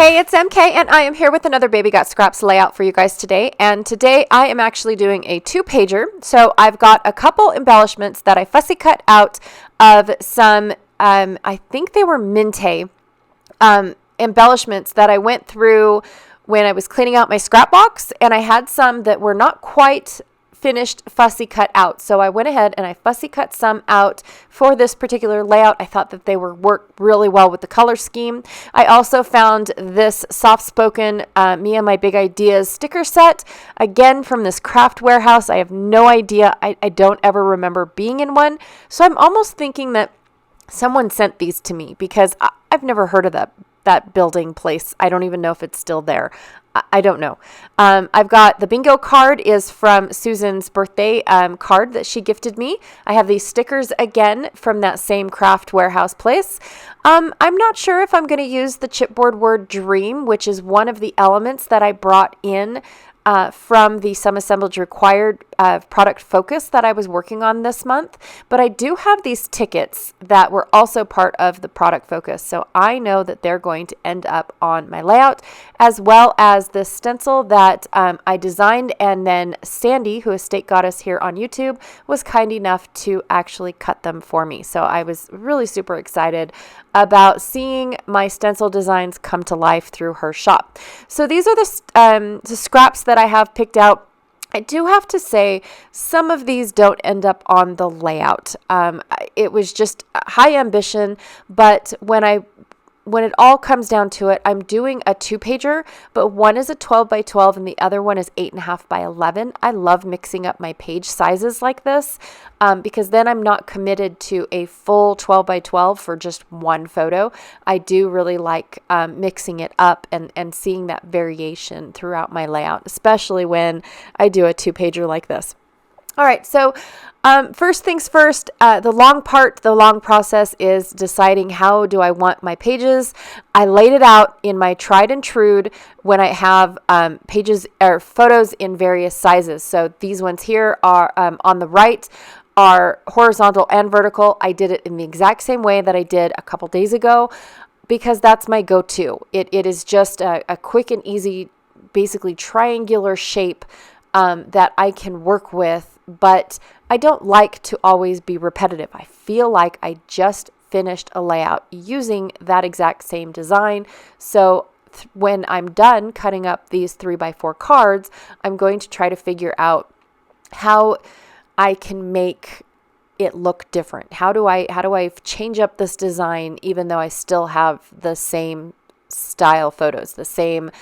Hey, it's MK, and I am here with another Baby Got Scraps layout for you guys today. And today I am actually doing a 2-pager. So I've got a couple embellishments that I fussy cut out of some, I think they were Minte embellishments that I went through when I was cleaning out my scrap box. And I had some that were not quite finished fussy cut out. So I went ahead and I fussy cut some out for this particular layout. I thought that they were work really well with the color scheme. I also found this soft-spoken Me and My Big Ideas sticker set, again from this craft warehouse. I have no idea. I don't ever remember being in one. So I'm almost thinking that someone sent these to me because I've never heard of that building place. I don't even know if it's still there. I don't know. I've got the bingo card is from Susan's birthday card that she gifted me. I have these stickers again from that same craft warehouse place. I'm not sure if I'm going to use the chipboard word dream, which is one of the elements that I brought in from the Some Assemblage Required product focus that I was working on this month. But I do have these tickets that were also part of the product focus. So I know that they're going to end up on my layout, as well as the stencil that I designed. And then Sandy, who is State Goddess here on YouTube, was kind enough to actually cut them for me. So I was really super excited about seeing my stencil designs come to life through her shop. So these are the scraps that I have picked out. I do have to say some of these don't end up on the layout. It was just high ambition, but when it all comes down to it, I'm doing a 2-pager, but one is a 12 by 12 and the other one is 8.5 by 11. I love mixing up my page sizes like this because then I'm not committed to a full 12 by 12 for just one photo. I do really like mixing it up and seeing that variation throughout my layout, especially when I do a 2-pager like this. All right, so first things first, the long process is deciding how do I want my pages. I laid it out in my tried and true when I have pages or photos in various sizes. So these ones here are on the right are horizontal and vertical. I did it in the exact same way that I did a couple days ago because that's my go-to. It is just a quick and easy, basically triangular shape that I can work with, but I don't like to always be repetitive. I feel like I just finished a layout using that exact same design. So when I'm done cutting up these 3x4 cards, I'm going to try to figure out how I can make it look different. How do I change up this design even though I still have the same style photos, the same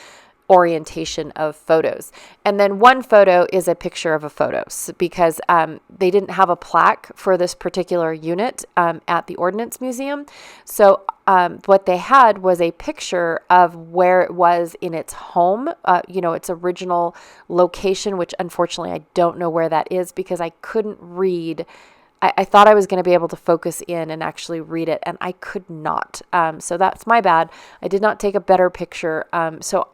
orientation of photos. And then one photo is a picture of a photo because they didn't have a plaque for this particular unit at the Ordnance Museum. So what they had was a picture of where it was in its home, its original location, which unfortunately I don't know where that is because I couldn't read. I thought I was going to be able to focus in and actually read it, and I could not. So that's my bad. I did not take a better picture. So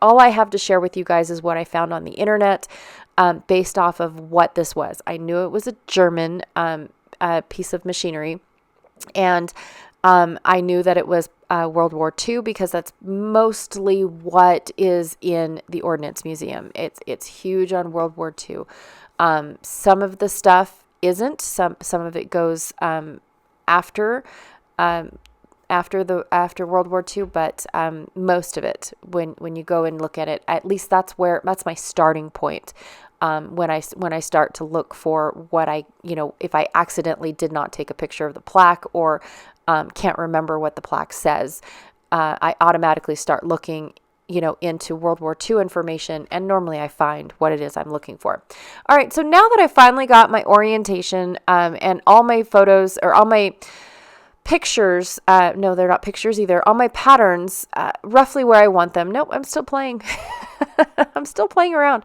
all I have to share with you guys is what I found on the internet, based off of what this was. I knew it was a German piece of machinery, and I knew that it was World War II because that's mostly what is in the Ordnance Museum. It's huge on World War II. Some of the stuff isn't. Some of it goes after World War II, but most of it, when you go and look at it, at least that's my starting point. When I start to look for what if I accidentally did not take a picture of the plaque or can't remember what the plaque says, I automatically start looking into World War II information, and normally I find what it is I'm looking for. All right, so now that I finally got my orientation and all my photos or all my pictures, no, they're not pictures either, all my patterns roughly where I want them. Nope, I'm still playing. I'm still playing around.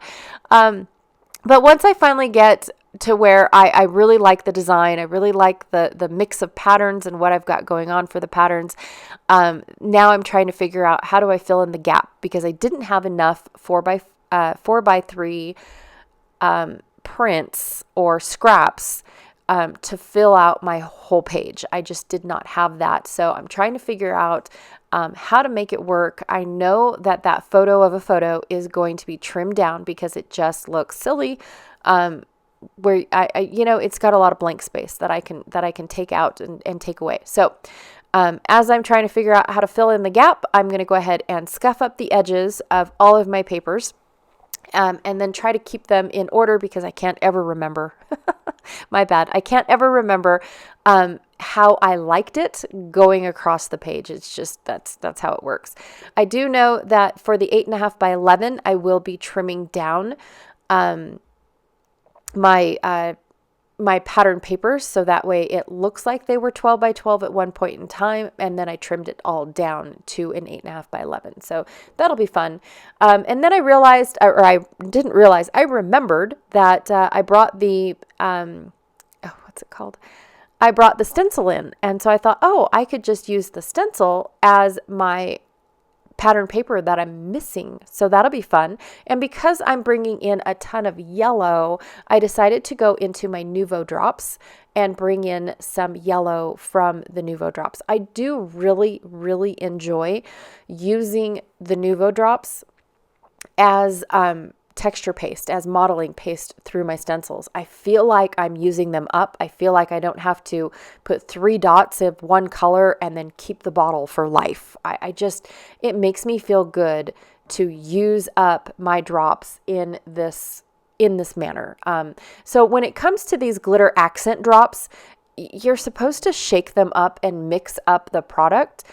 But once I finally get to where I really like the design, I really like the mix of patterns and what I've got going on for the patterns. Now I'm trying to figure out how do I fill in the gap because I didn't have enough 4x3 prints or scraps to fill out my whole page. I just did not have that. So I'm trying to figure out how to make it work. I know that that photo of a photo is going to be trimmed down because it just looks silly. Where it's got a lot of blank space that I can take out and take away. So as I'm trying to figure out how to fill in the gap, I'm going to go ahead and scuff up the edges of all of my papers. And then try to keep them in order because I can't ever remember. My bad. I can't ever remember how I liked it going across the page. It's just that's how it works. I do know that for the 8.5 by 11, I will be trimming down my pattern papers, so that way it looks like they were 12 by 12 at one point in time, and then I trimmed it all down to an 8.5 by 11. So that'll be fun. And then I realized, or I didn't realize, I remembered that I brought the, what's it called? I brought the stencil in, and so I thought, I could just use the stencil as my pattern paper that I'm missing. So that'll be fun. And because I'm bringing in a ton of yellow, I decided to go into my Nuvo drops and bring in some yellow from the Nuvo drops. I do really, really enjoy using the Nuvo drops as texture paste, as modeling paste through my stencils. I feel like I'm using them up. I feel like I don't have to put 3 dots of one color and then keep the bottle for life. It makes me feel good to use up my drops in this manner. So when it comes to these glitter accent drops, you're supposed to shake them up and mix up the product.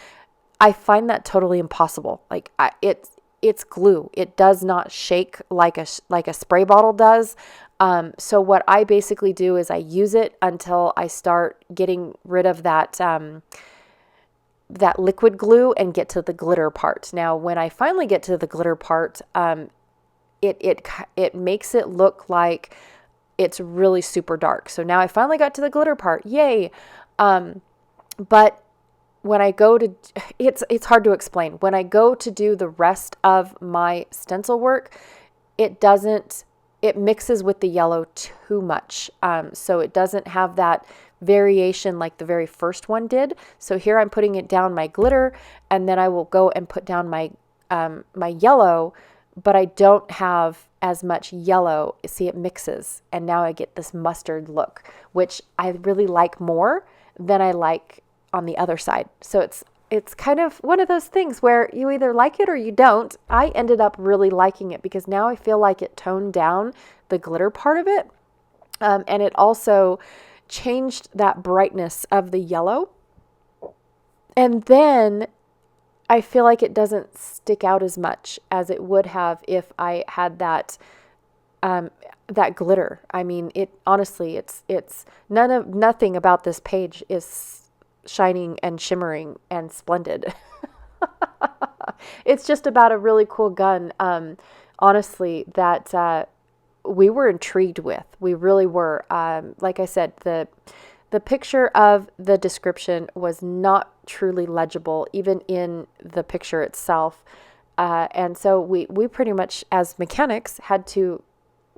I find that totally impossible. It's glue. It does not shake like a spray bottle does. So what I basically do is I use it until I start getting rid of that liquid glue and get to the glitter part. Now, when I finally get to the glitter part, it makes it look like it's really super dark. So now I finally got to the glitter part. Yay! But when I go to, it's hard to explain. When I go to do the rest of my stencil work, it mixes with the yellow too much. So it doesn't have that variation like the very first one did. So here I'm putting it down my glitter, and then I will go and put down my yellow, but I don't have as much yellow. See, it mixes, and now I get this mustard look, which I really like more than I like on the other side. So it's kind of one of those things where you either like it or you don't. I ended up really liking it because now I feel like it toned down the glitter part of it. And it also changed that brightness of the yellow. And then I feel like it doesn't stick out as much as it would have if I had that glitter. I mean, honestly, nothing about this page is shining and shimmering and splendid. It's just about a really cool gun, honestly, that we were intrigued with. We really were. Like I said, the picture of the description was not truly legible, even in the picture itself. And so we pretty much, as mechanics, had to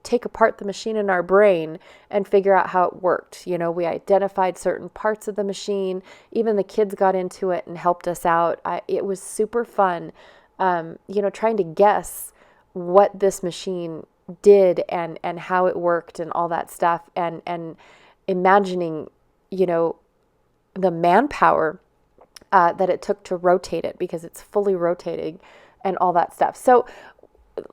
take apart the machine in our brain and figure out how it worked. We identified certain parts of the machine. Even the kids got into it and helped us out. It was super fun, trying to guess what this machine did and how it worked and all that stuff, and imagining, the manpower that it took to rotate it, because it's fully rotating and all that stuff. So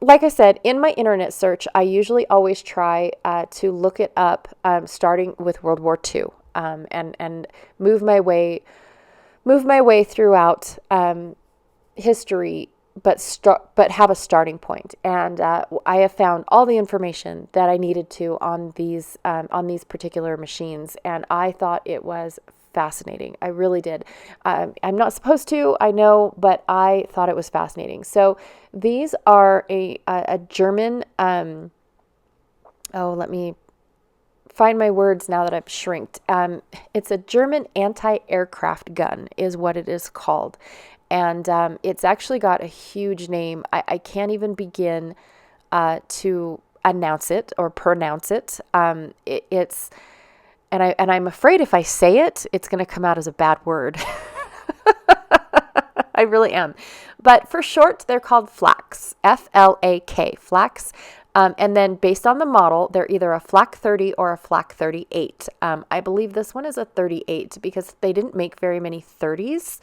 like I said, in my internet search, I usually always try to look it up, starting with World War II, and move my way throughout history, but have a starting point. And I have found all the information that I needed to on these particular machines, and I thought it was fascinating. I really did. I'm not supposed to, I know, but I thought it was fascinating. So these are a German, let me find my words now that I've shrinked. It's a German anti-aircraft gun is what it is called. And it's actually got a huge name. I can't even begin to announce it or pronounce it. And I'm afraid if I say it, it's going to come out as a bad word. I really am. But for short, they're called Flak, Flak, Flaks. And then based on the model, they're either a Flak 30 or a Flak 38. I believe this one is a 38 because they didn't make very many 30s.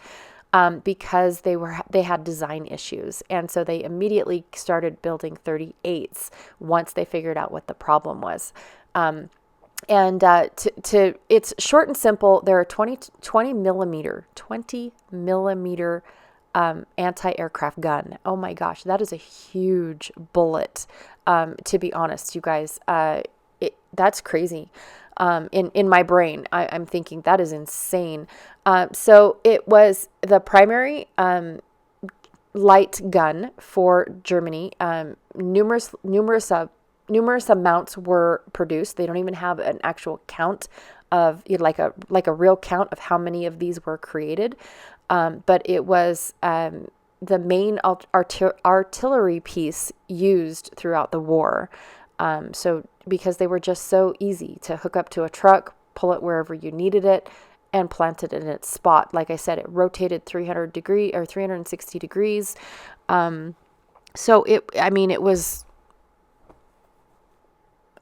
Because they had design issues, and so they immediately started building 38s once they figured out what the problem was. It's short and simple. There are 20 millimeter anti-aircraft gun. Oh my gosh, that is a huge bullet. To be honest, you guys, that's crazy. In my brain, I'm thinking that is insane. So it was the primary light gun for Germany. Numerous amounts were produced. They don't even have an actual count of like a real count of how many of these were created. But it was the main artillery piece used throughout the war. So because they were just so easy to hook up to a truck, pull it wherever you needed it, and plant it in its spot. Like I said, it rotated 360 degrees. So it was,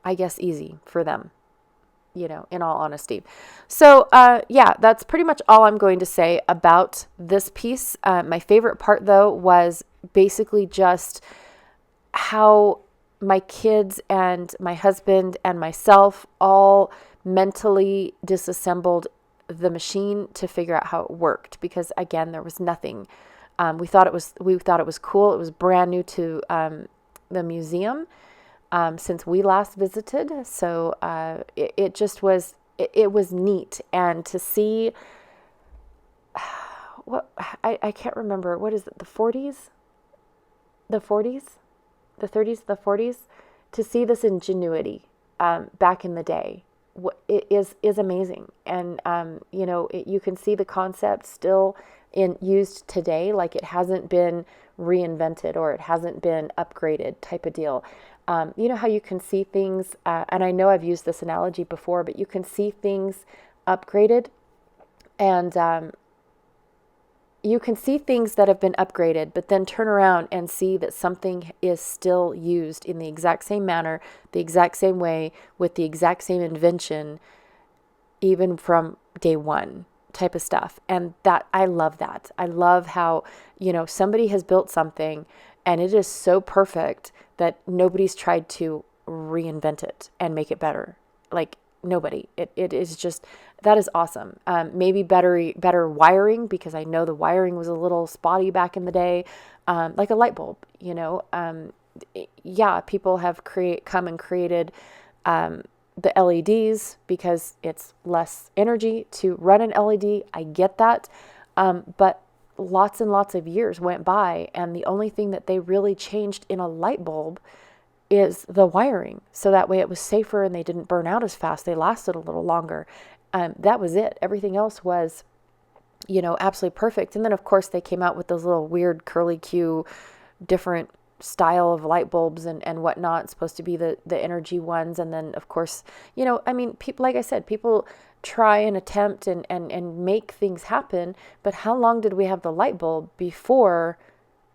I guess, easy for them, in all honesty. So, that's pretty much all I'm going to say about this piece. My favorite part, though, was basically just how my kids and my husband and myself all mentally disassembled the machine to figure out how it worked, because again, there was nothing. We thought it was cool. It was brand new to the museum since we last visited. So it just was. It was neat, and to see what I can't remember, what is it, the 40s, the 30s, the 40s, to see this ingenuity back in the day. It is amazing. And, you can see the concept still used today, like it hasn't been reinvented or it hasn't been upgraded type of deal. You know how you can see things, and I know I've used this analogy before, but you can see things upgraded, and you can see things that have been upgraded, but then turn around and see that something is still used in the exact same manner, the exact same way, with the exact same invention, even from day one type of stuff. And that, I love that. I love how, somebody has built something and it is so perfect that nobody's tried to reinvent it and make it better. Like, nobody. It is just, that is awesome. Maybe better wiring, because I know the wiring was a little spotty back in the day, like a light bulb. People have come and created the LEDs because it's less energy to run an LED. I get that, but lots and lots of years went by, and the only thing that they really changed in a light bulb is the wiring. So that way it was safer and they didn't burn out as fast. They lasted a little longer. That was it. Everything else was, absolutely perfect. And then of course they came out with those little weird curly Q, different style of light bulbs and whatnot. It's supposed to be the energy ones. And then of course, people, like I said, people try and attempt and make things happen. But how long did we have the light bulb before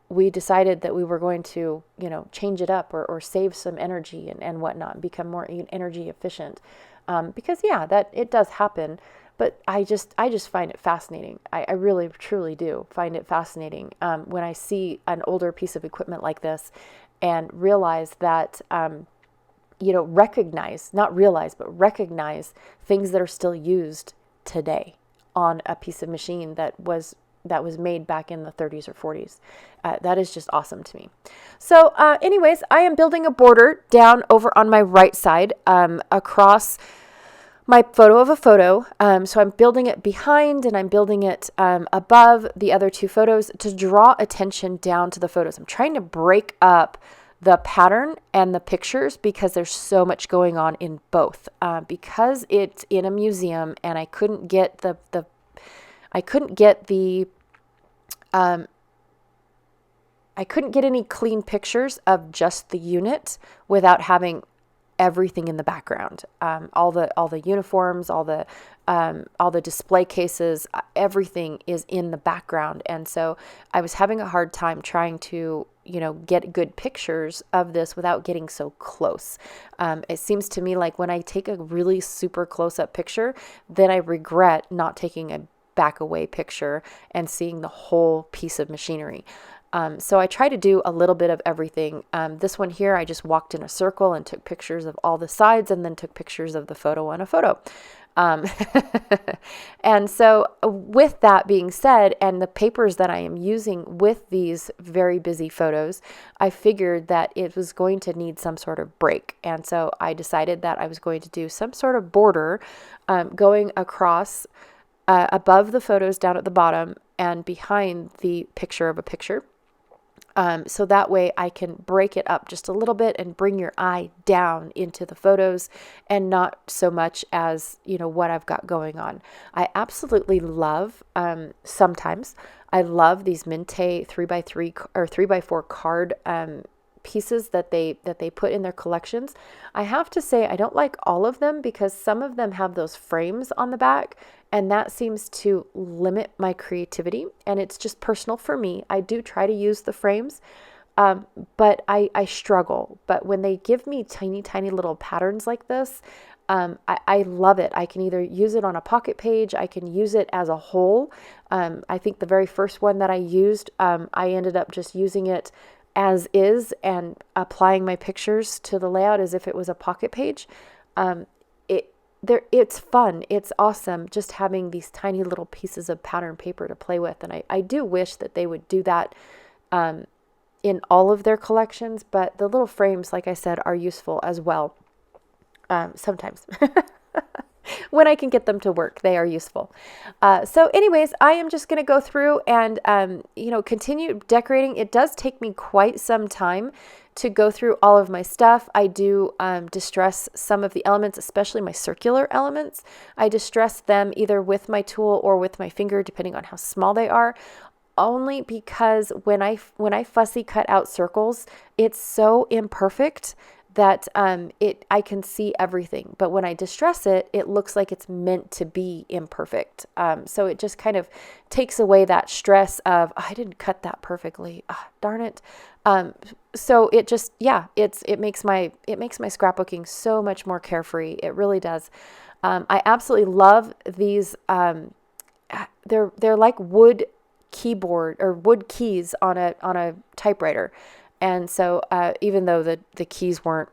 we decided that we were going to, change it up or save some energy and whatnot, become more energy efficient? Because that it does happen, but I just find it fascinating. I really, truly do find it fascinating when I see an older piece of equipment like this and realize that, recognize things that are still used today on a piece of machine that was made back in the 30s or 40s. That is just awesome to me. So anyways, I am building a border down over on my right side across my photo of a photo. So I'm building it behind and I'm building it above the other two photos to draw attention down to the photos. I'm trying to break up the pattern and the pictures because there's so much going on in both. Because it's in a museum and I couldn't get any clean pictures of just the unit without having everything in the background, all the uniforms, all the display cases, everything is in the background. And so I was having a hard time trying to, get good pictures of this without getting so close. It seems to me like when I take a really super close up picture, then I regret not taking a back away picture and seeing the whole piece of machinery. So I try to do a little bit of everything. This one here, I just walked in a circle and took pictures of all the sides and then took pictures of the photo on a photo. And so with that being said, and the papers that I am using with these very busy photos, I figured that it was going to need some sort of break. And so I decided that I was going to do some sort of border going across above the photos down at the bottom and behind the picture of a picture. So that way I can break it up just a little bit and bring your eye down into the photos and not so much as, what I've got going on. I absolutely love, sometimes I love these Minte 3x3 or 3x4 card, pieces that they put in their collections. I have to say I don't like all of them because some of them have those frames on the back, and that seems to limit my creativity, and it's just personal for me. I do try to use the frames, but I struggle. But when they give me tiny little patterns like this, I love it. I can either use it on a pocket page, I can use it as a whole. I think the very first one that I used, I ended up just using it as is and applying my pictures to the layout as if it was a pocket page. It's fun. It's awesome just having these tiny little pieces of pattern paper to play with. And I do wish that they would do that in all of their collections, but the little frames, like I said, are useful as well. Sometimes. When I can get them to work, they are useful. So anyways, I am just going to go through and, continue decorating. It does take me quite some time to go through all of my stuff. I do distress some of the elements, especially my circular elements. I distress them either with my tool or with my finger, depending on how small they are. Only because when I fussy cut out circles, it's so imperfect that I can see everything. But when I distress it, it looks like it's meant to be imperfect. So it just kind of takes away that stress of, I didn't cut that perfectly. Darn it. So it just, it makes my scrapbooking so much more carefree. It really does. I absolutely love these. They're like wood keyboard or wood keys on a typewriter. And so even though the keys weren't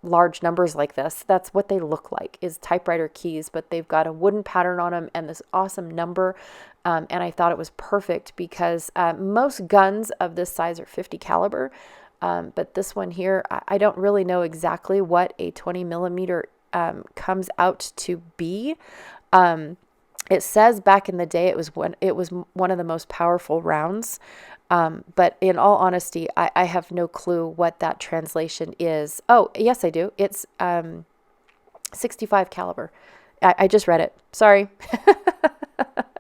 large numbers like this, that's what they look like, is typewriter keys, but they've got a wooden pattern on them and this awesome number. And I thought it was perfect because most guns of this size are 50 caliber. But this one here, I don't really know exactly what a 20 millimeter comes out to be. It says back in the day it was one of the most powerful rounds. But in all honesty, I have no clue what that translation is. Oh, yes, I do. It's 65 caliber. I just read it. Sorry.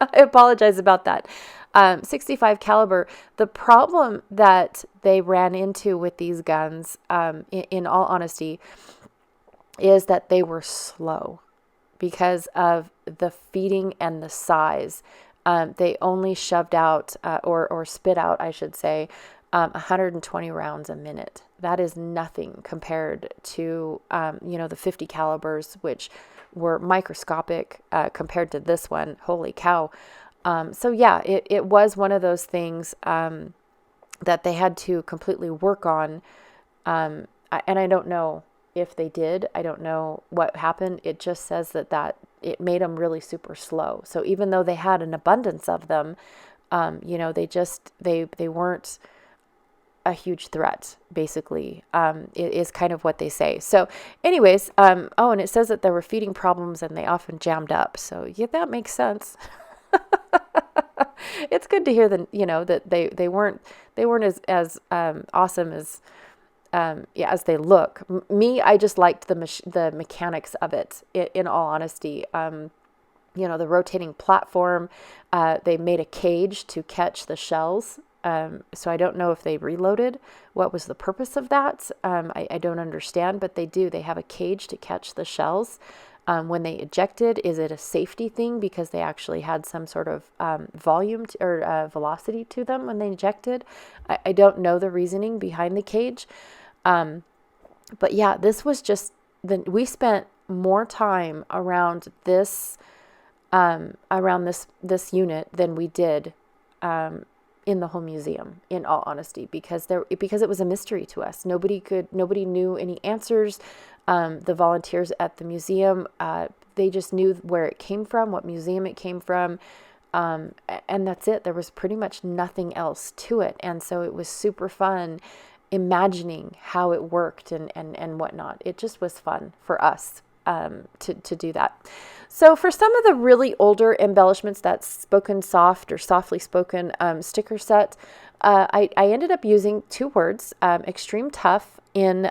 I apologize about that. 65 caliber. The problem that they ran into with these guns, in all honesty, is that they were slow because of the feeding and the size. They only shoved out or spit out, I should say, 120 rounds a minute. That is nothing compared to, the 50 calibers, which were microscopic compared to this one. Holy cow. So yeah, it was one of those things that they had to completely work on. And I don't know if they did. I don't know what happened. It just says that it made them really super slow. So even though they had an abundance of them, they weren't a huge threat, basically, is kind of what they say. So anyways, and it says that there were feeding problems and they often jammed up. So yeah, that makes sense. It's good to hear that they weren't as awesome as as they look. I just liked the mechanics of it. In all honesty, the rotating platform. They made a cage to catch the shells So I don't know if they reloaded. What was the purpose of that? I don't understand, but they do. They have a cage to catch the shells. When they ejected, is it a safety thing because they actually had some sort of volume or velocity to them when they ejected? I don't know the reasoning behind the cage. But yeah, this was just, we spent more time around this this unit than we did in the whole museum, in all honesty, because it was a mystery to us. Nobody knew any answers. The volunteers at the museum, they just knew where it came from, what museum it came from, and that's it. There was pretty much nothing else to it, and so it was super fun imagining how it worked and whatnot. It just was fun for us to do that. So for some of the really older embellishments, that spoken soft or softly spoken sticker set, I ended up using 2 words, extreme tough, in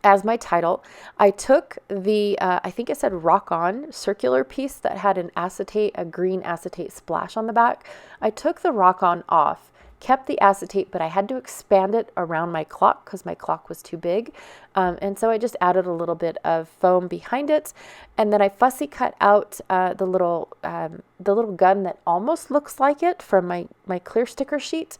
as my title. I took the, I think it said rock on circular piece that had a green acetate splash on the back. I took the rock on off, kept the acetate, but I had to expand it around my clock because my clock was too big. And so I just added a little bit of foam behind it. And then I fussy cut out the little gun that almost looks like it from my clear sticker sheet.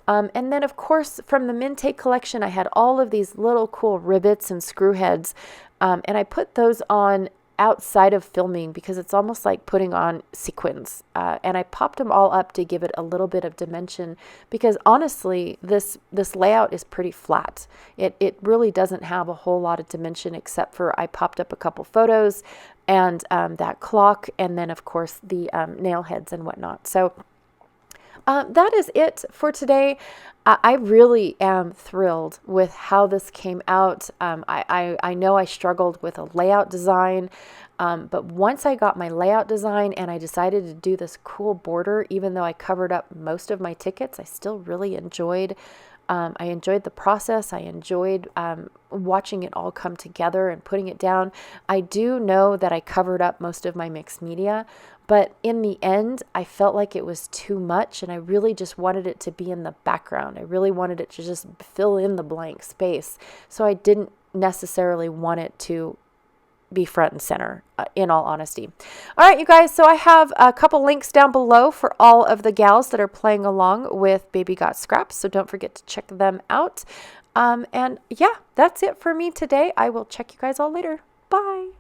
And then, of course, from the Minte collection, I had all of these little cool rivets and screw heads. And I put those on outside of filming because it's almost like putting on sequins. And I popped them all up to give it a little bit of dimension because honestly, this layout is pretty flat. It really doesn't have a whole lot of dimension except for I popped up a couple photos and that clock, and then, of course, the nail heads and whatnot. So that is it for today. I really am thrilled with how this came out. I know I struggled with a layout design, but once I got my layout design and I decided to do this cool border, even though I covered up most of my tickets, I still really enjoyed the process. I enjoyed watching it all come together and putting it down. I do know that I covered up most of my mixed media, but in the end, I felt like it was too much, and I really just wanted it to be in the background. I really wanted it to just fill in the blank space. So I didn't necessarily want it to be front and center, in all honesty. All right, you guys, so I have a couple links down below for all of the gals that are playing along with Baby Got Scraps, so don't forget to check them out. And yeah, that's it for me today. I will check you guys all later. Bye.